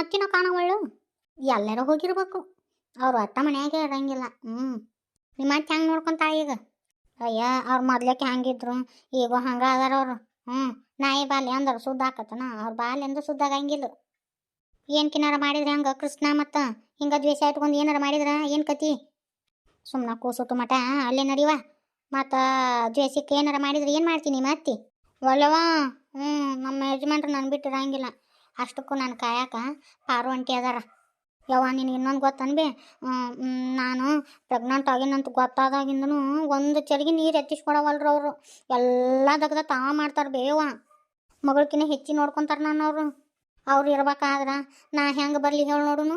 ಅತ್ತಿನ ಕಾಣವಳ್ಳು ಎಲ್ಲರೂ ಹೋಗಿರ್ಬೇಕು. ಅವ್ರು ಅಟ್ಟ ಮನ್ಯಾಗೆ ಇರಂಗಿಲ್ಲ. ನಿಮ್ಮ ಅತ್ತೆ ಹೆಂಗೆ ನೋಡ್ಕೊಂತಾಳ ಈಗ? ಅಯ್ಯ ಅವ್ರು ಮೊದ್ಲಕ್ಕೆ ಹಂಗಿದ್ರು ಈಗ ಹಂಗ ಅದಾರ ಅವ್ರು. ನಾಯಿ ಬಾಲ್ಯ ಅಂದ್ರೆ ಸುದ್ದ ಹಾಕತ್ತನ, ಅವ್ರ ಬಾಲ್ಯ ಅಂದ್ರೆ ಸುದ್ದ ಆಗಂಗಿಲ್ಲ. ಏನು ಕಿನಾರ ಮಾಡಿದ್ರೆ ಹಂಗೆ ಕೃಷ್ಣ ಮತ್ತು ಹಿಂಗೆ ದ್ವೇಷ ಇಟ್ಕೊಂಡು ಏನಾರ ಮಾಡಿದ್ರೆ ಏನು ಕತಿ? ಸುಮ್ಮನೆ ಕೂಸುಟ್ಟು ಮಠ ಅಲ್ಲೇ ನಡಿವ. ಮತ್ತು ದ್ವೇಷಕ್ಕೆ ಏನಾರ ಮಾಡಿದ್ರೆ ಏನು ಮಾಡ್ತೀನಿ ಮತ್ತಿ? ಒಲ್ಲವಾ. ನಮ್ಮ ಯಜಮಾನ್ರು ನಾನು ಬಿಟ್ಟಿರಂಗಿಲ್ಲ. ಅಷ್ಟಕ್ಕೂ ನಾನು ಕಾಯಕ ಪಾರು ಅಂಟಿ ಅದಾರ. ಯವ್ವ ನಿನಗೆ ಇನ್ನೊಂದು ಗೊತ್ತನ್ಬಿ, ನಾನು ಪ್ರೆಗ್ನೆಂಟ್ ಆಗಿನಂತ ಗೊತ್ತಾದಾಗಿಂದನು ಒಂದು ಚರಿಗೆ ನೀರು ಎತ್ತಿಸ್ಕೊಡವಲ್ರು ಅವರು. ಎಲ್ಲ ದಗದ ತಾವ ಮಾಡ್ತಾರೆ ಬೇವ. ಮಗಳಕಿನ್ನ ಹೆಚ್ಚಿ ನೋಡ್ಕೊತಾರೆ ನಾನು ಅವರು. ಅವ್ರು ಇರ್ಬೇಕಾದ್ರೆ ನಾ ಹೆಂಗೆ ಬರಲಿ ಹೇಳಿ ನೋಡುನು.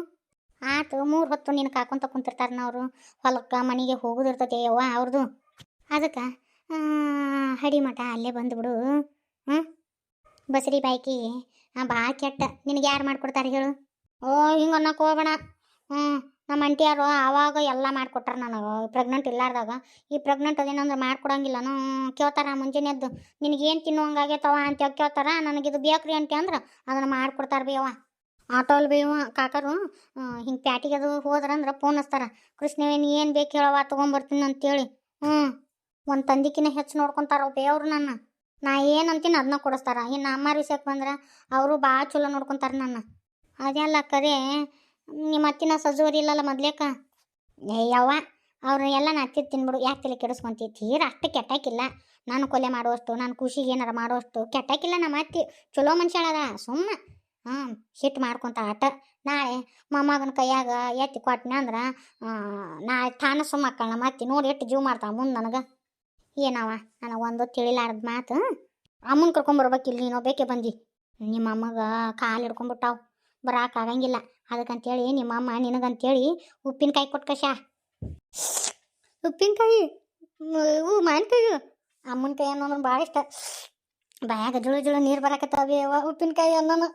ಆತು 3 ಹೊತ್ತು ನಿನಗೆ ಕಾಕೊಂತ ಕುಂತಿರ್ತಾರೆ ನಾವು. ಹೊಲಕ್ಕೆ ಮನೆಗೆ ಹೋಗೋದಿರ್ತೈತೆ ಯವ್ವ ಅವ್ರದ್ದು. ಅದಕ್ಕೆ ಹಡಿ ಮಠ ಅಲ್ಲೇ ಬಂದುಬಿಡು. ಬಸರಿ ಬಾಯ್ಕಿ ಭಾಳ ಕೆಟ್ಟ. ನಿನಗೆ ಯಾರು ಮಾಡ್ಕೊಡ್ತಾರೆ ಹೇಳು? ಹಿಂಗೆ ಅನ್ನಕ್ಕೆ ಹೋಗೋಣ. ನಮ್ಮ ಅಂಟಿಯಾರು ಆವಾಗ ಎಲ್ಲ ಮಾಡಿಕೊಟ್ಟಾರ ನನಗೆ ಪ್ರೆಗ್ನೆಂಟ್ ಇಲ್ಲಾರ್ದಾಗ. ಈ ಪ್ರೆಗ್ನೆಂಟ್ ಅದೇನಂದ್ರೆ ಮಾಡ್ಕೊಡಂಗಿಲ್ಲನು. ಕೇಳ್ತಾರ ಮುಂಜಾನೆ ಎದ್ದು ನಿನಗೇನು ತಿನ್ನುವಂಗಾಗೈತವ ಅಂತ ಕೇಳ್ತಾರ. ನನಗಿದು ಬೇಕ್ರಿ ಅಂಟಿ ಅಂದ್ರೆ ಅದನ್ನು ಮಾಡಿಕೊಡ್ತಾರೆ ಬೇವ. ಆಟೋಲ್ ಬೇವ ಕಾಕರು ಹಿಂಗೆ ಪ್ಯಾಟಿಗೆ ಅದು ಹೋದ್ರಂದ್ರೆ ಫೋನ್ ಹಚ್ತಾರ, ಕೃಷ್ಣವೇನು ಏನು ಬೇಕು ಹೇಳವ ತೊಗೊಂಬರ್ತೀನಿ ಅಂತೇಳಿ. ಒಂದು ತಂದಿಕಿನ ಹೆಚ್ಚು ನೋಡ್ಕೊತಾರ ಬೇವ್ರು ನನ್ನ. ನಾ ಏನು ಅಂತೀನಿ ಅದನ್ನ ಕೊಡಿಸ್ತಾರ. ಇನ್ನು ಅಮ್ಮಾರ ವಿಷಯಕ್ಕೆ ಬಂದ್ರೆ ಅವರು ಭಾಳ ಚಲೋ ನೋಡ್ಕೊತಾರೆ ನನ್ನ. ಅದೆಲ್ಲ ಕರೆ ನಿಮ್ಮ ಅತ್ತಿನ ಸಜೋರಿ ಇಲ್ಲಲ್ಲ ಮೊದ್ಲೇಕ. ಯವ್ವ ಅವ್ರು ಎಲ್ಲ ನತ್ತಿದ್ದು ತಿನ್ಬಿಡು, ಯಾಕೆ ತಲೆ ಕೆಡಿಸ್ಕೊಂತಿ? ತೀರ ಅಷ್ಟು ಕೆಟ್ಟಾಕಿಲ್ಲ. ನಾನು ಕೊಲೆ ಮಾಡುವಷ್ಟು, ನಾನು ಖುಷಿಗೆ ಏನಾರ ಮಾಡುವಷ್ಟು ಕೆಟ್ಟಾಕಿಲ್ಲ. ನಮ್ಮ ಅತ್ತಿ ಚಲೋ ಮನುಷ್ಯಳದ. ಸುಮ್ಮನೆ ಸಿಟ್ಟು ಮಾಡ್ಕೊತ ಆಟ. ನಾಳೆ ಮೊಮ್ಮಗನ ಕೈಯಾಗ ಎತ್ತಿ ಕೊಟ್ಟನೆ ಅಂದ್ರೆ ನಾಳೆ ತಾನು ಸುಮ್ಮಕ್ಕಳ ನಮ್ಮ ಅತ್ತಿ ನೋಡಿ ಎಷ್ಟು ಜೀವ ಮಾಡ್ತಾಳೆ ಮುಂದೆ ನನಗೆ. ಏನವ ನನಗೆ ಒಂದು ತಿಳಿಲಾರ್ದ ಮಾತು. ಅಮ್ಮನ ಕರ್ಕೊಂಬರ್ಬೇಕಿಲ್ಲ, ನೀನು ಬೇಕೇ ಬಂದು. ನಿಮ್ಮ ಅಮ್ಮಗ ಕಾಲು ಹಿಡ್ಕೊಂಬಿಟ್ಟಾವು, ಬರೋಕ್ಕಾಗಂಗಿಲ್ಲ. ಅದಕ್ಕಂತೇಳಿ ನಿಮ್ಮಮ್ಮ ನಿನಗಂತೇಳಿ ಉಪ್ಪಿನಕಾಯಿ ಕೊಟ್ಟು ಕಷ. ಉಪ್ಪಿನಕಾಯಿ ಮಾವಿನಕಾಯಿ ಅಮ್ಮನ ಕೈ ಅನ್ನೋದು ಭಾಳ ಇಷ್ಟ. ಬಾಯಾಗ ಜುಳು ಜುಳು ನೀರು ಬರಾಕತ್ತಾವೆ ಅವ ಉಪ್ಪಿನಕಾಯಿ ಅನ್ನೋನು.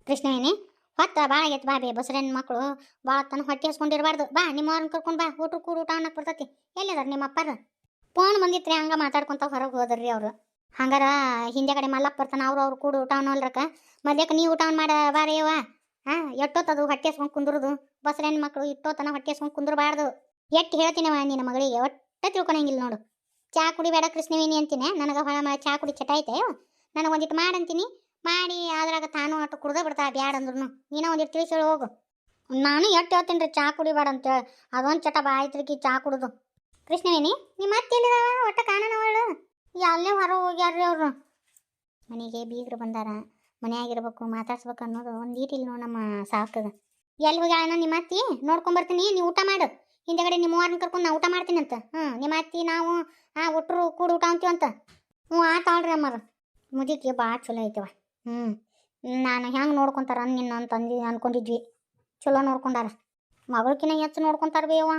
ಕೃಷ್ಣವೇನಿ ಹೊತ್ತ ಭಾಳ ಆಗೈತೆ. ಬಾ ಬೇ ಬಸರನ್ನ ಮಕ್ಕಳು ಭಾಳ ತನ ಹೊಟ್ಟೆ ಹಸ್ಕೊಂಡಿರ್ಬಾರ್ದು. ಬಾ ನಿಮ್ಮವ್ರನ್ನ ಕರ್ಕೊಂಡು ಬಾ. ಊಟ ಕೂಡು ಊಟ ಅನ್ನಕ್ಕೆ ಬರ್ತೈತಿ. ಎಲ್ಲಿದಾರ ನಿಮ್ಮ ಅಪ್ಪಾರ? ಫೋನ್ ಬಂದಿತ್ರಿ, ಹಂಗೆ ಮಾತಾಡ್ಕೊತ ಹೊರಗೆ ಹೋದ್ರಿ ಅವರು. ಹಂಗಾರ ಹಿಂದೆ ಕಡೆ ಮಲ್ಲಪ್ಪ ಬರ್ತಾನೆ. ಅವ್ರು ಕೂಡ ಊಟ ಅನ್ನೋಲ್ರಕ್ಕ. ಮೊದ್ಲೇಕ ನೀವು ಊಟ ಮಾಡ ಬಾರೇವ. ಎಷ್ಟೊತ್ತದು ಹೊಟ್ಟೆ ಹಸ್ಕೊಂಡು ಕುಂದ್ರದು? ಬಸರನ್ನ ಮಕ್ಕಳು ಇಟ್ಟೋತನ ಹೊಟ್ಟೆ ಹಸ್ಕೊಂಡು ಕುಂದ್ರಬಾರ್ದು. ಎಷ್ಟು ಹೇಳ್ತೀನವ ನಿನ್ನ ಮಗಳಿಗೆ, ಒಟ್ಟ ತಿಳ್ಕೊಳಂಗಿಲ್ಲ ನೋಡು. ಚಾ ಕುಡಿಬೇಡ ಕೃಷ್ಣವೇಣಿ ಅಂತೀನಿ. ನನಗೆ ಹೊಳ ಮಳೆ ಚಾ ಕುಡಿ ಚಟ ಐತೆ. ನನಗೆ ಒಂದಿಟ್ಟು ಮಾಡಂತೀನಿ, ಮಾಡಿ ಅದ್ರಾಗ ತಾನು ಅಟ್ಟು ಕುಡ್ದೇ ಬಿಡ್ತಾ ಬ್ಯಾಡ ಅಂದ್ರೂ. ನೀನೋ ಒಂದಿಟ್ಟು ತಿಳಿಸೇಳಿ ಹೋಗು. ನಾನು ಎಷ್ಟು ಹೇಳ್ತೀನಿ ರೀ ಚಾ ಕುಡಿಬೇಡ ಅಂತೇಳಿ. ಅದೊಂದು ಚಟ ಬಾಯ್ತ್ರಿಕಿ ಚಾ ಕುಡಿದು. ಕೃಷ್ಣವೇಣಿ ನಿಮ್ಮ ಅತ್ತೆ ಎಲ್ಲಿದಾವ? ಒಟ್ಟ ಕಾಣನವಳು. ಅಲ್ಲೇ ಹೊರ ಹೋಗ್ಯಾರ್ರಿ ಅವರು. ಮನೆಗೆ ಬೀಗರು ಬಂದಾರ, ಮನೆಯಾಗಿರ್ಬೇಕು, ಮಾತಾಡ್ಸ್ಬೇಕು ಅನ್ನೋದು ಒಂದು ಈಟಿಲ್ಲ ನೋಡಿ ನಮ್ಮ ಸಾಕದ. ಎಲ್ಲಿ ಹೋಗ್ಯಾಳ ನಿಮ್ಮ ಅತ್ತಿ? ನೋಡ್ಕೊಂಬರ್ತೀನಿ, ನೀವು ಊಟ ಮಾಡು. ಹಿಂದೆಗಡೆ ನಿಮ್ಮ ವಾರನ್ನ ಕರ್ಕೊಂಡು ನಾ ಊಟ ಮಾಡ್ತೀನಿ ಅಂತ. ನಿಮ್ಮ ಅತ್ತಿ ನಾವು ಒಟ್ಟರು ಕೂಡು ಊಟ ಅಂತೀವಂತ. ಆತಾಳ್ರಿ ಅಮ್ಮರು. ಮುದುಕಿ ಭಾಳ ಚಲೋ ಐತವ. ನಾನು ಹೆಂಗೆ ನೋಡ್ಕೊತಾರ ನಿನ್ನ ಅಂತಂದು ಅಂದ್ಕೊಂಡಿದ್ವಿ. ಚಲೋ ನೋಡ್ಕೊಂಡಾರ. ಮಗಳಕಿನ ಹೆಚ್ಚು ನೋಡ್ಕೊತಾರೆ ಬೇವ.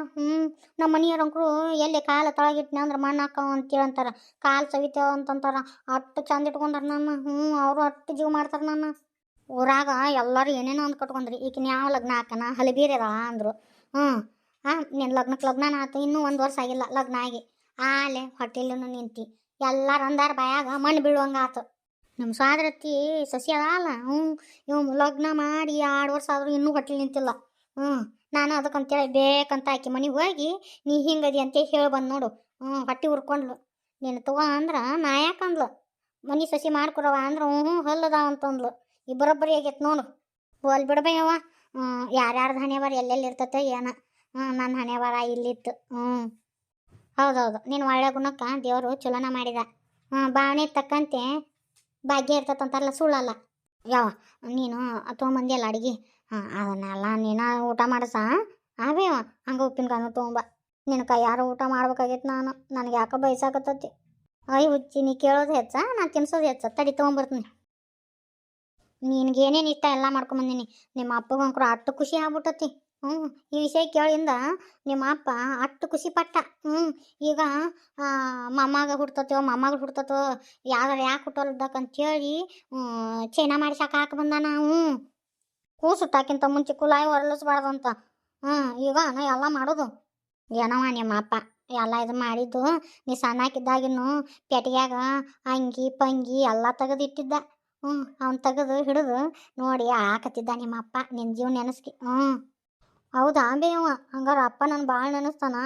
ನಮ್ಮ ಮನೆಯವ್ರಂಕರು ಎಲ್ಲಿ ಕಾಲು ತೊಳಗಿಟ್ನಿ ಅಂದ್ರೆ ಮಣ್ಣು ಹಾಕವ ಅಂತೇಳಂತಾರೆ. ಕಾಲು ಸವಿತೇವ ಅಂತಂತಾರೆ. ಅಷ್ಟು ಚಂದ ಇಟ್ಕೊಂಡಾರ ನನ್ನ. ಅವರು ಅಷ್ಟು ಜೀವ ಮಾಡ್ತಾರೆ ನನ್ನ. ಊರಾಗ ಎಲ್ಲರೂ ಏನೇನೋ ಅಂದು ಕಟ್ಕೊಂಡ್ರಿ. ಈಗಿನ ಯಾವ ಲಗ್ನ ಹಾಕನ ಹಲಬೀರದ ಅಂದರು. ನಿನ್ನ ಲಗ್ನಕ್ಕೆ ಲಗ್ನ ಆಯ್ತು, ಇನ್ನೂ 1 ವರ್ಷ ಆಗಿಲ್ಲ ಲಗ್ನ ಆಗಿ. ಆಲೆ ಹೊಟ್ಟೆಲ್ಲೂ ನಿಂತಿ ಎಲ್ಲರೂ ಅಂದಾರ ಬಾಯಾಗ ಮಣ್ಣು ಬೀಳುವಂಗೆ ಆತು. ನಮ್ಮ ಸ್ವಾದ್ರತ್ತಿ ಸಸಿ ಅಲ್ಲ. ಇವ್ ಲಗ್ನ ಮಾಡಿ 2 ವರ್ಷ ಆದರೂ ಇನ್ನೂ ಹೊಟ್ಟೆಲಿ ನಿಂತಿಲ್ಲ. ನಾನು ಅದಕ್ಕಂತೇಳಿ ಬೇಕಂತ ಆಕಿ ಮನೆಗೆ ಹೋಗಿ ನೀ ಹಿಂಗದಿ ಅಂತ ಹೇಳಿ ಬಂದು ನೋಡು. ಹೊಟ್ಟೆ ಹುರ್ಕೊಂಡ್ಲು. ನೀನು ತಗೋ ಅಂದ್ರೆ ನಾ ಯಾಕಂದ್ಲು. ಮನೆ ಸಸಿ ಮಾಡ್ಕೊಡವ ಅಂದ್ರೆ ಹೊಲ್ಲದ ಅಂತಂದ್ಲು. ಇಬ್ಬರೊಬ್ಬರಿ ಆಗೈತೆ ನೋಡು. ಹೋಲ್ ಬಿಡ್ಬೇಯವ್ವ. ಯಾರ್ಯಾರ್ದು ಹಣೆ ಬಾರ ಎಲ್ಲೆಲ್ಲಿ ಇರ್ತತೆ ಏನ. ನನ್ನ ಹಣೆ ಬಾರ ಇಲ್ಲಿತ್ತು. ಹೌದೌದು, ನೀನು ಒಳ್ಳೆ ಗುಣಕ್ಕೆ ದೇವರು ಚಲೋನ ಮಾಡಿದ. ಭಾವನೆ ತಕ್ಕಂತೆ ಭಾಗ್ಯ ಇರ್ತದಂತಾರಲ್ಲ, ಸುಳ್ಳಲ್ಲ. ಯಾವ ನೀನು ತೊಗೊಂಬಂದಿಯಲ್ಲ ಅಡುಗೆ, ಅದನ್ನೆಲ್ಲ ನೀನು ಊಟ ಮಾಡಸ ಅವೇವ. ಹಂಗೆ ಉಪ್ಪಿನಕಾಯಿನೂ ತೊಗೊಂಬ. ನಿನ್ನ ಕೈಯಾರು ಊಟ ಮಾಡ್ಬೇಕಾಗೈತೆ. ನನಗೆ ಯಾಕೆ ಬಯಸಾಕತ್ತತಿ. ಹುಚ್ಚಿ ನೀ ಕೇಳೋದು ಹೆಚ್ಚ, ನಾನು ತಿನ್ಸೋದು ಹೆಚ್ಚ. ತಡಿ ತೊಗೊಂಬರ್ತೀನಿ. ನಿನಗೇನೇನು ಇಷ್ಟ ಎಲ್ಲ ಮಾಡ್ಕೊಂಬಂದಿನಿ. ನಿಮ್ಮ ಅಪ್ಪಗಂಕರು ಅಷ್ಟು ಖುಷಿ ಆಗ್ಬಿಟ್ಟತಿ. ಈ ವಿಷಯ ಕೇಳಿಂದ ನಿಮ್ಮ ಅಪ್ಪ ಅಷ್ಟು ಖುಷಿ ಪಟ್ಟ. ಈಗ ಮೊಮ್ಮಗ ಹುಡ್ತತೋ ಮೊಮ್ಮಗಳು ಹುಡ್ತತೋ ಯಾವ್ದಾರು ಯಾಕೆ ಹುಟ್ಟೋಲ್ದಕ್ಕಂತೇಳಿ ಚೈನಾ ಮಾಡಿಸಾಕ ಹಾಕಿ ಬಂದಾನ. ಕೂಸುತ್ತಾಕಿಂತ ಮುಂಚೆ ಕುಲಾಯಿ ಹೊರಲಿಸ್ಬಾರ್ದು ಅಂತ. ಈಗ ನಾ ಎಲ್ಲ ಮಾಡೋದು ಏನವ ನಿಮ್ಮ ಅಪ್ಪ ಎಲ್ಲ ಇದು ಮಾಡಿದ್ದು. ನೀ ಸಣ್ಣಾಕಿದ್ದಾಗಿನ್ನು ಪೆಟ್ಟಿಗ್ಯಾಗ ಅಂಗಿ ಪಂಗಿ ಎಲ್ಲ ತೆಗೆದಿಟ್ಟಿದ್ದ. ಅವ್ನು ತೆಗೆದು ಹಿಡಿದು ನೋಡಿ ಆಕತ್ತಿದ್ದ ನಿಮ್ಮ ಅಪ್ಪ ನಿನ್ನ ಜೀವ ನೆನೆಸ್ಕಿ. ಹೌದಾ ಬೇವ, ಹಂಗಾರ ಅಪ್ಪ ನಾನು ಭಾಳ ನೆನೆಸ್ತಾನ.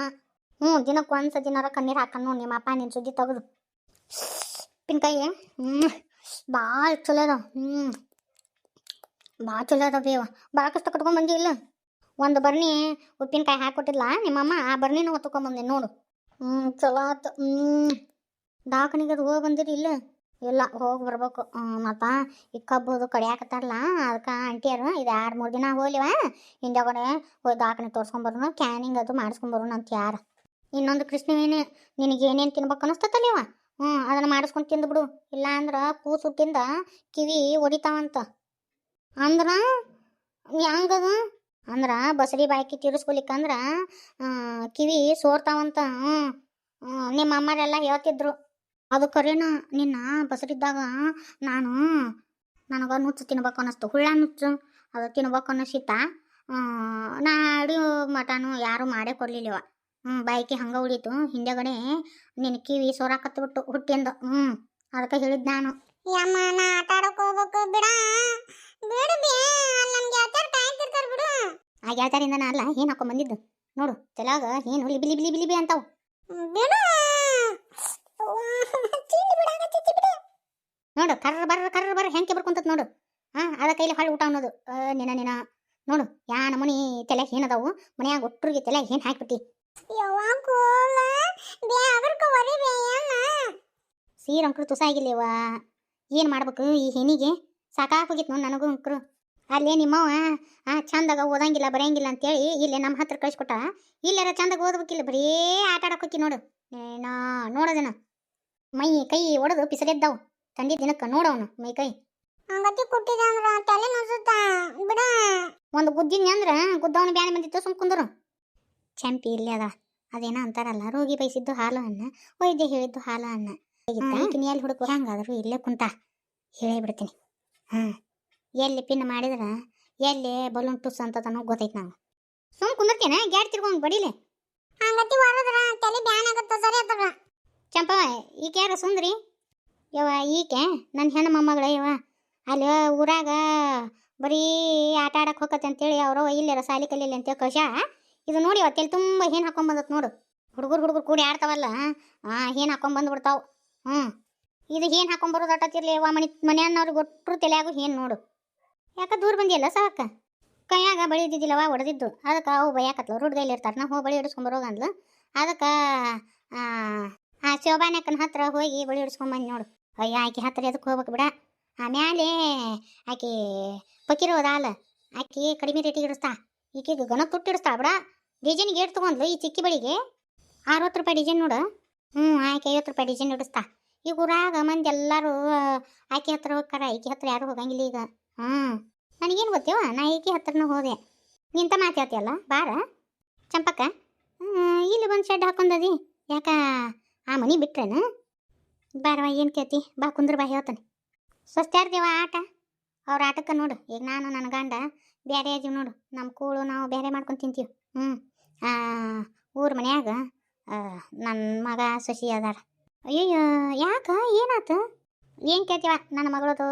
ದಿನಕ್ಕೆ ಒಂದು ಸತಿನಾರ ಕಣ್ಣೀರು ಹಾಕನ್ನು ನಿಮ್ಮ ಅಪ್ಪ ನಿನ್ನ ಸುದ್ದಿ ತೆಗೆದು. ಉಪ್ಪಿನಕಾಯಿ ಭಾಳ ಚಲೋ ಅದ. ಭಾಳ ಚಲೋ ಅದ ಬೇವ. ಭಾಳ ಕಷ್ಟ ಕಟ್ಕೊಂಡ್ ಬಂದಿ ಇಲ್ಲ. ಒಂದು ಬರ್ನಿ ಉಪ್ಪಿನಕಾಯಿ ಹಾಕೊಟ್ಟಿಲ್ಲ ನಿಮ್ಮಮ್ಮ, ಆ ಬರ್ನಿನ ಹೊತ್ಕೊಂಬಂದೆ ನೋಡು. ಚಲೋ ಆತು. ದವಾಖಾನಿಗೆ ಅದು ಹೋಗಿ ಬಂದಿರಿ ಇಲ್ಲ? ಇಲ್ಲ, ಹೋಗಿ ಬರ್ಬೇಕು. ಮತ್ತು ಈ ಕಬ್ಬದು ಕಡಿಯಾಕತ್ತಾರಲ್ಲ, ಅದಕ್ಕೆ ಆಂಟಿಯರು ಇದು 2-3 ದಿನ ಹೋಗ್ಲಿವ, ಹಿಂದೆಗಡೆ ಹೋಗಿ ದವಾಖಾನೆ ತೋರಿಸ್ಕೊಂಬರೋಣ, ಕ್ಯಾನಿಂಗ್ ಅದು ಮಾಡಿಸ್ಕೊಂಬರೋಣ ಅಂತ ಯಾರು. ಇನ್ನೊಂದು ಕೃಷ್ಣವೇನೆ, ನಿನಗೆ ಏನೇನು ತಿನ್ಬೇಕು ಅನ್ನಿಸ್ತತಲ್ಲಿವ, ಅದನ್ನು ಮಾಡಿಸ್ಕೊಂಡು ತಿಂದುಬಿಡು. ಇಲ್ಲ ಅಂದ್ರೆ ಕೂಸು ತಿಂದ ಕಿವಿ ಹೊಡಿತಾವಂತ. ಅಂದ್ರೆ ಹೆಂಗದು ಅಂದ್ರೆ ಬಸರಿ ಬಾಯ್ಕಿ ತೀರಿಸ್ಕೊಲಿಕ್ಕಂದ್ರೆ ಕಿವಿ ಸೋರ್ತಾವಂತ. ನಿಮ್ಮ ಅಮ್ಮರೆಲ್ಲ ಹೇಳ್ತಿದ್ರು. ಅದು ಕರೆನ. ನಿನ್ನ ಬಸರಿದ್ದಾಗ ನನಗೆ ನುಚ್ಚು ತಿನ್ಬೇಕು ಅನ್ನಿಸ್ತು, ಹುಳ್ಳ ನುಚ್ಚು ಅದು ತಿನ್ಬೇಕು ಅನ್ನಿಸಿತ್ತ. ನಾ ಅಡಿಯೋ ಮಟನು ಯಾರು ಮಾಡೇ ಕೊಡಲಿಲ್ಲವ. ಬಾಯ್ಕಿ ಹಂಗೆ ಉಳೀತು. ಹಿಂದೆಗಡೆ ನಿನ್ನ ಕಿವಿ ಸೋರಾಕತ್ಬಿಟ್ಟು ಹುಟ್ಟಿಂದ. ಅದಕ್ಕೆ ಹೇಳಿದ್ ನಾನು, ಯಮ್ಮ ನಾ ಆಟ ಆಡಕ್ಕೆ ಹೋಗ್ಬೇಕು ಬಿಡ ಬಿಡು ಬೇ, ನಮ್ಗೆ ಯಾವ್ದಾರು ಕಾಯ್ತಿರ್ತಾರೆ ಬಿಡು. ಆ ಗೆಳತಾರಿಂದ ನಾ ಅಲ್ಲ ಏನು ಹಾಕೊಂಡ್ ಬಂದಿದ್ದು ನೋಡು, ತಲೆಯಾಗ ಏನು ಲಿಬಿಲಿ ಬಿಲಿ ಬಿಲಿ ಬಿ ಅಂತಾವು. ಬಿಡು ನೋಡು, ಕರ್ರ ಬರ್ರ ಹೆಂಗೆ ಬರ್ಕೊಂತತ್ ನೋಡು. ಅದ ಕೈಲಿ ಹಾಳು ಊಟ ಅನ್ನೋದು. ನಿನ ನೋಡು ಯಾ ನಮೂನಿ ತಲೆಗೆ ಏನದಾವು, ಮನ್ಯಾಗ ಒಟ್ಟರಿಗೆ ತಲೆಗೆ ಏನು ಹಾಕ್ಬಿಟ್ಟಿ. ಸೀರೆ ಅಂಕರು ತುಸ ಆಗಿಲ್ಲವ. ಏನು ಮಾಡ್ಬೇಕು ಈ ಹೆಣ್ಣಿಗೆ, ಸಾಕಾಗೋಗಿತ್ತು ನೋಡಿ ನನಗೂ ಅಂಕರು. ಅಲ್ಲೇ ನಿಮ್ಮವ ಚಂದಾಗ ಓದಂಗಿಲ್ಲ ಬರೆಯಂಗಿಲ್ಲ ಅಂತೇಳಿ ಇಲ್ಲೇ ನಮ್ಮ ಹತ್ರ ಕಳಿಸ್ಕೊಟ್ಟ. ಇಲ್ಲಾರ ಚಂದಾಗ ಓದ್ಬೇಕಿಲ್ಲ, ಬರೀ ಆಟ ಆಡೋಕಿ ನೋಡು. ನೋಡೋದನ ಮೈ ಕೈ ಒಡೆದು ಪಿಸಲೆದ್ದಾವು ತಂದಿ ದಿನಕ್ಕೆ. ನೋಡವನು ಮೈ ಕೈ ಬಿಡ. ಒಂದು ಗುದ್ದಿನಿ ಅಂದ್ರೆ ಗುದ್ದವನು ಬ್ಯಾನೆ ಬಂದಿತ್ತು, ಸುಮ್ ಕುಂದರು. ಚಂಪಿ ಇಲ್ಲಿ ಅದ, ಅದೇನ ಅಂತಾರಲ್ಲ, ರೋಗಿ ಬಯಸಿದ್ದು ಹಾಲು ಅನ್ನ, ವೈದ್ಯ ಹೇಳಿದ್ದು ಹಾಲು ಅನ್ನ. ಎಲ್ಲಿ ಹುಡುಕು ಹೆಂಗಾದ್ರು ಇಲ್ಲೇ ಕುಂತ ಹೇಳೇ ಬಿಡ್ತೀನಿ. ಎಲ್ಲಿ ಪಿನ್ ಮಾಡಿದ್ರೆ ಎಲ್ಲಿ ಬಲೂನ್ ಟುಸ್ ಅಂತದನೋ ಗೊತ್ತೈತೆ. ನಾವು ಸುಮ್ ಕುಂದಿರ್ತೇನೆ, ಗ್ಯಾಡ್ ತಿರ್ಗೊಂಡು ಬಡಿಲೆ ಚಂಪ. ಈಕೆ ಯಾರ ಸುಂದ್ರಿ ಯವ? ಈಕೆ ನನ್ನ ಹೆಣ್ಣು ಮೊಮ್ಮಗಳ ಯವ. ಅಲ್ಲಿ ಊರಾಗ ಬರೀ ಆಟ ಆಡಕ್ಕೆ ಹೋಗತ್ತೆ ಅಂತೇಳಿ ಅವರು ಇಲ್ಲಾರ ಸಾಲಿ ಕಲೀಲಿ ಅಂತೇಳಿ ಕಳ್ಸ. ಇದು ನೋಡಿ ಅವತ್ತೆಲ್ಲಿ ತುಂಬ ಏನು ಹಾಕೊಂಡ್ಬಂದತ್ ನೋಡು. ಹುಡುಗರು ಕೂಡಿ ಆಡ್ತಾವಲ್ಲ, ಏನು ಹಾಕೊಂಡ್ಬಂದ್ಬಿಡ್ತಾವು. ಇದು ಏನು ಹಾಕೊಂಡ್ಬರೋದು ಅಟ್ಟತಿರ್ಲಿ ಯವ. ಮನೆಯವ್ರಿಗೆ ಒಟ್ಟರು ತಲೆಯಾಗು ಏನು ನೋಡು. ಯಾಕೆ ದೂರ ಬಂದಿಯಲ್ಲ ಸಾಕ? ಕೈಯಾಗ ಬಳಿ ಇದ್ದಿದ್ದಿಲ್ಲವ, ಹೊಡೆದಿದ್ದು. ಅದಕ್ಕೆ ಅವು ಬೈಯಾಕತ್ಲು, ರುಡ್ಗೈಲಿ ಇರ್ತಾರೆ. ನಾ ಹೋಗಿ ಬಳಿ ಹಿಡಿಸ್ಕೊಂಬರೋಗ ಅಂದ್ಲು. ಅದಕ್ಕೆ ಆ ಶೋಭಾನಕ್ಕನ ಹತ್ರ ಹೋಗಿ ಬಳಿ ಹಿಡಿಸ್ಕೊಂಬಂದು ನೋಡು. ಅಯ್ಯ ಆಕೆ ಹತ್ತಿರ ಅದಕ್ಕೆ ಹೋಗ್ಬೇಕು ಬಿಡ. ಆಮ್ಯಾಲೆ ಆಕೆ ಪಕ್ಕಿರೋದಲ್ಲ, ಆಕೆ ಕಡಿಮೆ ರೇಟಿಗೆ ಹಿಡಿಸ್ತಾ. ಈಕೆಗೆ ಗಣ ತುಟ್ಟು ಹಿಡಿಸ್ತಾ ಬಿಡ. ಡಿಸೈನ್ಗೆ ಏಟ್ ತೊಗೊಂಡ್ಲು ಈ ಚಿಕ್ಕಿ ಬಳಿಗೆ 60 ರೂಪಾಯಿ ಡಿಸೈನ್ ನೋಡು. ಆಕೆ 50 ರೂಪಾಯಿ ಡಿಸೈನ್ ಹಿಡಿಸ್ತಾ. ಈಗ ಊರಾಗ ಮಂದಿ ಎಲ್ಲರೂ ಆಕೆ ಹತ್ರ ಹೋಗ್ತಾರ, ಈಕೆ ಹತ್ರ ಯಾರು ಹೋಗಂಗಿಲ್ಲ ಈಗ. ನನಗೇನು ಗೊತ್ತೇವ, ನಾ ಈಕೆ ಹತ್ರನೂ ಹೋದೆ. ನಿಂತ ಮಾತಾಡ್ತೀಯಲ್ಲ ಬಾರ ಚಂಪಕ್ಕ. ಇಲ್ಲಿ ಬಂದು ಶೆಡ್ ಹಾಕೊಂಡದಿ ಯಾಕ? ಆ ಮನೆ ಬಿಟ್ರೇನು? ಬಾರವ, ಏನು ಕೇಳ್ತಿ? ಬಾ ಕುಂದ್ರ, ಬಾ ಹೇಳ್ತಾನೆ. ಸ್ವಸ್ತ್ಯಾರ್ದೇವ ಆಟ. ಅವ್ರ ಆಟಕ್ಕೆ ನೋಡು. ಈಗ ನಾನು ನನ್ನ ಗಂಡ ಬೇರೆ ಇದೀವಿ ನೋಡು. ನಮ್ಮ ಕೂಳು ನಾವು ಬೇರೆ ಮಾಡ್ಕೊಂಡು ತಿಂತೀವಿ. ಊರ ಮನ್ಯಾಗ ನನ್ನ ಮಗ ಸೊಸಿ ಅದಾರ. ಅಯ್ಯಯ್ಯ ಯಾಕ ಏನಾತು? ಏನು ಕೇಳ್ತೀವ? ನನ್ನ ಮಗಳದು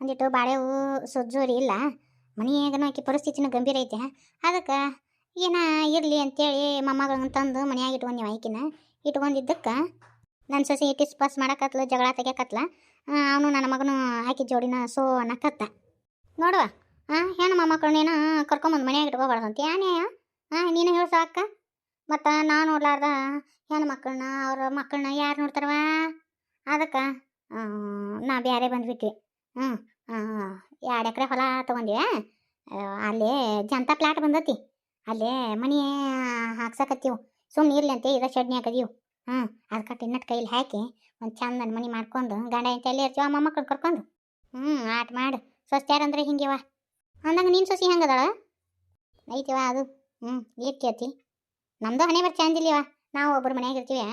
ಒಂದಿಟ್ಟು ಬಾಳೆವು ಸೊಜ್ಜೋರಿ ಇಲ್ಲ, ಮನೆಯಾಗನೂ ಆಕೆ ಪರಿಸ್ಥಿತಿನೂ ಗಂಭೀರ ಐತೆ. ಅದಕ್ಕೆ ಏನ ಇರಲಿ ಅಂತೇಳಿ ಮೊಮ್ಮಗಳನ್ನ ತಂದು ಮನ್ಯಾಗ ಇಟ್ಕೊಂಡೀವಿ. ಆಕಿನ ಇಟ್ಕೊಂಡಿದ್ದಕ್ಕೆ ನನ್ನ ಸೊಸೆ ಟಿಸ್ ಪಾಸ್ ಮಾಡಕತ್ಲ, ಜಗಳ ತೆಗ್ಯಾಕತ್ಲ. ಅವನು ನನ್ನ ಮಗನು ಆಕಿ ಜೋಡಿನ ಸೋ ಅನ್ನಕತ್ತ. ನೋಡುವ ಹೆಣ್ಣು ಮೊಮ್ಮಕ್ಕಳನ್ನೇನ ಕರ್ಕೊಂಬಂದು ಮನ್ಯಾಗ ಇಟ್ಕೋಬಾರ್ದಂತ ನ್ಯಾಯ? ನೀನು ಹೇಳ್ಸ ಅಕ್ಕ. ಮತ್ತು ನಾನು ನೋಡ್ಲಾರ್ದ ಹೆಣ್ಣು ಮಕ್ಕಳನ್ನ ಅವ್ರ ಮಕ್ಕಳನ್ನ ಯಾರು ನೋಡ್ತಾರವ? ಅದಕ್ಕೆ ನಾ ಬೇರೆ ಬಂದ್ಬಿಟ್ವಿ. 2 ಎಕರೆ ಹೊಲ ತೊಗೊಂಡ್ವಿ. ಅಲ್ಲೇ ಜನತಾ ಪ್ಲಾಟ್ ಬಂದತಿ, ಅಲ್ಲೇ ಮನೆ ಹಾಕ್ಸಕತ್ತೀವಿ. ಸುಮ್ಮನೆ ಇರ್ಲಿ ಅಂತ ಇದ ಶೆಡ್ನಿ ಹಾಕದೀವಿ. ಅದಕ್ಕೆ ಟಿನ್ನಟ್ ಕೈಲಿ ಹಾಕಿ ಒಂದು ಚಂದನ ಮನೆ ಮಾಡ್ಕೊಂಡು ಗಂಡ ಅಂತ ಎಲ್ಲೇ ಇರ್ತೀವ ಮೊಮ್ಮಕ್ಕಳು ಕರ್ಕೊಂಡು. ಆಟ ಮಾಡು. ಸ್ವಸ್ತ್ಯಾರಂದ್ರೆ ಹಿಂಗೆವ ಅಂದಂಗೆ ನೀನು ಸೊಸಿ ಹೆಂಗದಾಳ? ಐತಿವ ಅದು. ಏಟ್ ಕೇಳ್ತಿ? ನಮ್ಮದು ಹಣೆ ಬರ್ ಚಂದಿಲ್ಲವ. ನಾವು ಒಬ್ಬರು ಮನ್ಯಾಗ ಇರ್ತೀವಿ.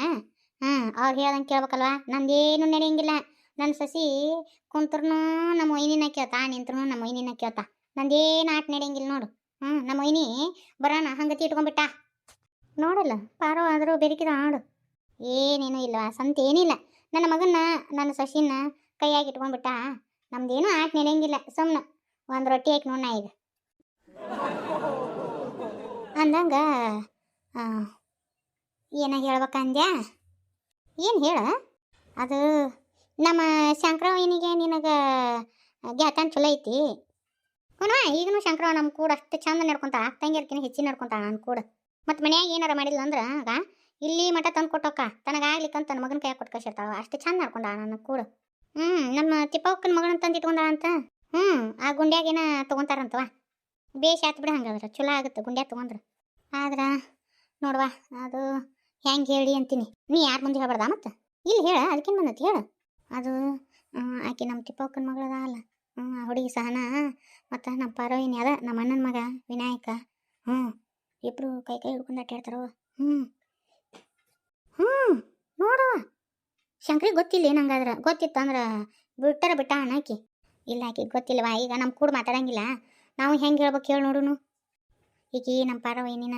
ಅವ್ರು ಹೇಳ್ದಂಗೆ ಕೇಳ್ಬೇಕಲ್ವ? ನಮ್ದೇನು ನಡೆಯಂಗಿಲ್ಲ. ನನ್ನ ಸೊಸಿ ಕುಂತ್ರು ನಮ್ಮ ಒಯ್ನಿನ ಕೇಳ್ತಾ, ನಿಂತ್ರು ನಮ್ಮ ಒಯ್ನಿನ ಕೇಳ್ತಾ. ನಂದೇನು ಆಟ ನಡೆಯಂಗಿಲ್ಲ ನೋಡು. ನಮ್ಮ ಒಯ್ನಿ ಬರೋಣ ಹಂಗತಿ ಇಟ್ಕೊಂಡ್ಬಿಟ್ಟ. ನೋಡಲ್ಲ ಪಾರೋ ಆದರೂ ಬೆರಿಕಿದ ಆಡು. ಏನೇನು ಇಲ್ವ, ಸಂತ ಏನಿಲ್ಲ. ನನ್ನ ಮಗನ್ನ ನನ್ನ ಸೊಸಿನ ಕೈಯಾಗಿ ಇಟ್ಕೊಂಡ್ಬಿಟ್ಟ. ನಮ್ದೇನು ಆಟ ನಡೆಯಂಗಿಲ್ಲ. ಸುಮ್ಮನೆ ಒಂದು ರೊಟ್ಟಿ ಹಾಕಿ ನೋಡ ಈಗ ಅಂದಂಗ ಏನ ಹೇಳ್ಬೇಕಂದ್ಯಾ? ಏನು ಹೇಳ? ಅದು ನಮ್ಮ ಶಂಕರವನಿಗೆ ನಿನಗೆ ಗೆಳತನ ಚಲೋ ಐತಿ. ಹ್ಞೂ ಈಗನು ಶಂಕರವ ನಮ್ಮ ಕೂಡ ಅಷ್ಟು ಚಂದ ನಡ್ಕೊಂತಾಳ, ತಂಗಿಯರ್ಕಿನ ಹೆಚ್ಚಿನ ನಡ್ಕೊಂತಾಳ ನನ್ನ ಕೂಡ. ಮತ್ತು ಮನ್ಯಾಗ ಏನಾರ ಮಾಡಿಲ್ಲ ಅಂದ್ರೆ ಆಗ ಇಲ್ಲಿ ಮಠ ತಂದು ಕೊಟ್ಟೋಕ ತನಗಾಗ್ಲಿಕ್ಕಂತ ನನ್ನ ಮಗನ ಕೈ ಕೊಟ್ಟು ಕಳ್ಸಿರ್ತಾಳ. ಅಷ್ಟು ಚಂದ ನಡ್ಕೊಂಡಾಳ ನನ್ನ ಕೂಡ. ನಮ್ಮ ತಿಪ್ಪಕ್ಕನ ಮಗನ ತಂದು ಇಟ್ಕೊಂಡಾಳ ಅಂತ. ಆ ಗುಂಡ್ಯಾಗೇನ ತೊಗೊಂತಾರಂತವ. ಬೇಷ್ ಆತು ಬಿಡ. ಹಂಗಾದ್ರೆ ಚಲೋ ಆಗುತ್ತೆ ಗುಂಡ್ಯಾಗ ತೊಗೊಂಡ್ರೆ. ಆದ್ರೆ ನೋಡುವ, ಅದು ಹೆಂಗೆ ಹೇಳಿ ಅಂತೀನಿ. ನೀ ಯಾರು ಮುಂದೆ ಹೇಳ್ಬಾರ್ದ ಮತ್ತೆ? ಇಲ್ಲಿ ಹೇಳ, ಅದಕ್ಕೇನು ಬಂದೈತಿ ಹೇಳು. ಅದು ಆಕೆ ನಮ್ಮ ತಿಪ್ಪಕ್ಕನ ಮಗಳದ ಅಲ್ಲ, ಆ ಹುಡುಗಿ ಸಹನ ಮತ್ತು ನಮ್ಮ ಪಾರೋಯಿನಿ ಅದ ನಮ್ಮ ಅಣ್ಣನ ಮಗ ವಿನಾಯಕ. ಇಬ್ಬರು ಕೈ ಕೈ ಹಿಡ್ಕೊಂಡು ಅಟ್ಟಾಡ್ತಾರವ. ನೋಡವ, ಶಂಕ್ರಿಗೆ ಗೊತ್ತಿಲ್ಲ ಏನಂಗಾದ್ರೆ. ಗೊತ್ತಿತ್ತಂದ್ರೆ ಬಿಟ್ಟ ಆಕಿ. ಇಲ್ಲ ಆಕಿಗೆ ಗೊತ್ತಿಲ್ಲವಾ. ಈಗ ನಮ್ಮ ಕೂಡ ಮಾತಾಡಂಗಿಲ್ಲ. ನಾವು ಹೆಂಗೆ ಹೇಳ್ಬೇಕು ಹೇಳಿ ನೋಡುನು. ಈಕಿ ನಮ್ಮ ಪಾರವಯ್ಯನಿನ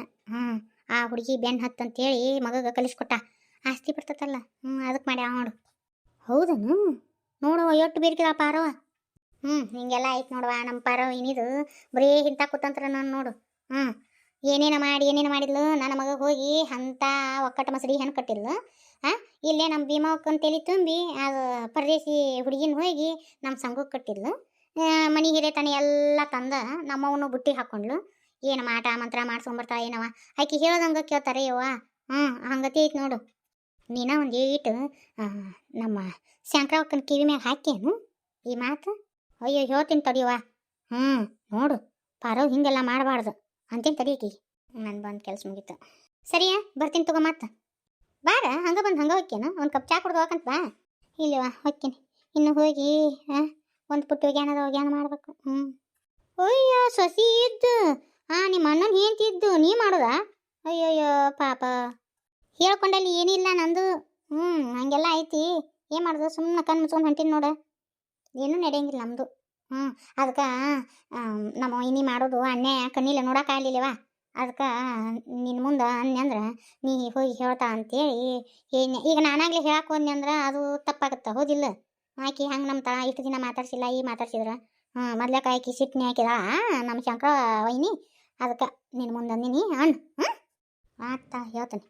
ಆ ಹುಡುಗಿ ಬೆನ್ನು ಹತ್ತಂತೇಳಿ ಮಗಗೆ ಕಲಿಸ್ಕೊಟ್ಟ. ಆಸ್ತಿ ಬರ್ತತಲ್ಲ, ಅದಕ್ಕೆ ಮಾಡಿ ನೋಡು. ಹೌದನು? ನೋಡುವ ಎಷ್ಟು ಬೇರ್ಕಿದ ಪಾರವ. ಹಿಂಗೆಲ್ಲ ಆಯ್ತು ನೋಡುವ. ನಮ್ಮ ಪಾರವಯ್ಯನಿದು ಬರೀ ಇಂಥ ಕುತಂತ್ರ ನಾನು ನೋಡು. ಏನೇನು ಮಾಡಿದ್ಲು ನನ್ನ ಮಗ ಹೋಗಿ ಅಂಥ ಒಕ್ಕಟ ಮಸಡಿ ಹೆಣ್ಣು ಕಟ್ಟಿದ್ಲು. ಇಲ್ಲೇ ನಮ್ಮ ಭೀಮಕ್ಕನ ತಲೆ ತುಂಬಿ ಅದು ಪರದೇಶಿ ಹುಡುಗಿನ ಹೋಗಿ ನಮ್ಮ ಸಂಘಕ್ಕೆ ಕಟ್ಟಿದ್ಲು. ಮನೆ ಹಿರೇತನ ಎಲ್ಲ ತಂದ ನಮ್ಮವನು ಬುಟ್ಟಿ ಹಾಕ್ಕೊಂಡ್ಲು. ಏನು ಮಾಟ ಮಂತ್ರ ಮಾಡ್ಸ್ಕೊಂಬರ್ತಾ ಏನವ. ಆಕಿ ಹೇಳ್ದಂಗೆ ಕೇಳ್ತಾರೆ ಯವ್ವ. ಹಂಗತಿ ಐತೆ ನೋಡು. ನೀನ ಒಂದು ಏಟು ನಮ್ಮ ಶಂಕರಕ್ಕನ ಕಿವಿ ಮ್ಯಾಗ ಹಾಕೇನು ಈ ಮಾತು? ಅಯ್ಯೋ ಹೇಳ್ತೀನಿ ತಡಿಯವ್ವ. ನೋಡು ಪಾರವ್ ಹಿಂಗೆಲ್ಲ ಮಾಡಬಾರ್ದು ಅಂತೇನು ತಡಿಯಕಿ. ನಾನು ಬಂದು ಕೆಲಸ ಮುಗೀತು. ಸರಿಯಾ, ಬರ್ತೀನಿ ತಗೋ. ಮತ್ತೆ ಬಾರ, ಹಂಗೆ ಬಂದು ಹಂಗೆ ಹೋಗ್ಕೇನು. ಒಂದು ಕಪ್ ಚಾ ಕುಡ್ದು ಹೋಗಂತ ಬಾ. ಇಲ್ಲವಾ ಹೋಗ್ತೀನಿ. ಇನ್ನು ಹೋಗಿ ಒಂದು ಪುಟ್ಟು ಒಗ್ಯಾನ ಮಾಡ್ಬೇಕು. ಅಯ್ಯೋ ಸೊಸಿ ಇದ್ದು ನಿಮ್ಮ ಅಣ್ಣನ ಹೆಂಡ್ತಿದ್ದು ನೀ ಮಾಡೋದಾ? ಅಯ್ಯೋಯ್ಯೋ ಪಾಪ. ಹೇಳ್ಕೊಂಡಲ್ಲಿ ಏನಿಲ್ಲ ನಂದು. ಹಂಗೆಲ್ಲ ಐತಿ. ಏನು ಮಾಡೋದು? ಸುಮ್ಮನೆ ಕಣ್ಣು ಮುಚ್ಕೊಂಡು ಹೊಂಟೀನಿ ನೋಡು. ಏನೂ ನಡೆಯಂಗಿಲ್ಲ ನಮ್ಮದು. ಅದಕ್ಕೆ ನಮ್ಮ ಇನ್ನಿ ಮಾಡೋದು ಅನ್ಯಾಯ ಕಣ್ಣಿಲ್ಲ ನೋಡೋಕ್ಕಾಗಲಿಲ್ಲವ. ಅದಕ್ಕೆ ನಿನ್ನ ಮುಂದೆ ಅಂದ್ನಂದ್ರೆ ನೀ ಹೋಗಿ ಹೇಳ್ತಾ ಅಂತೇಳಿ ಏನು. ಈಗ ನಾನಾಗಲೇ ಹೇಳಕ್ಕೆ ಹೋದ್ನಿ ಅಂದ್ರೆ ಅದು ತಪ್ಪಾಗುತ್ತೆ, ಹೌದಿಲ್ಲ? ಆಕಿ ಹಂಗೆ ನಮ್ಮ ಇಷ್ಟು ದಿನ ಮಾತಾಡ್ಸಿಲ್ಲ, ಈ ಮಾತಾಡ್ಸಿದ್ರೆ ಮೊದ್ಲಕ್ಕೆ ಆಕಿ ಸಿಟ್ಟಿನಿ ಹಾಕಿದ ನಮ್ಮ ಶಂಕರ ವೈನಿ. ಅದಕ್ಕೆ ನಿನ್ನ ಮುಂದೆ ಅಂದಿನಿ ಅಣ್ಣ. ಆತ ಹೇಳ್ತಾನೆ.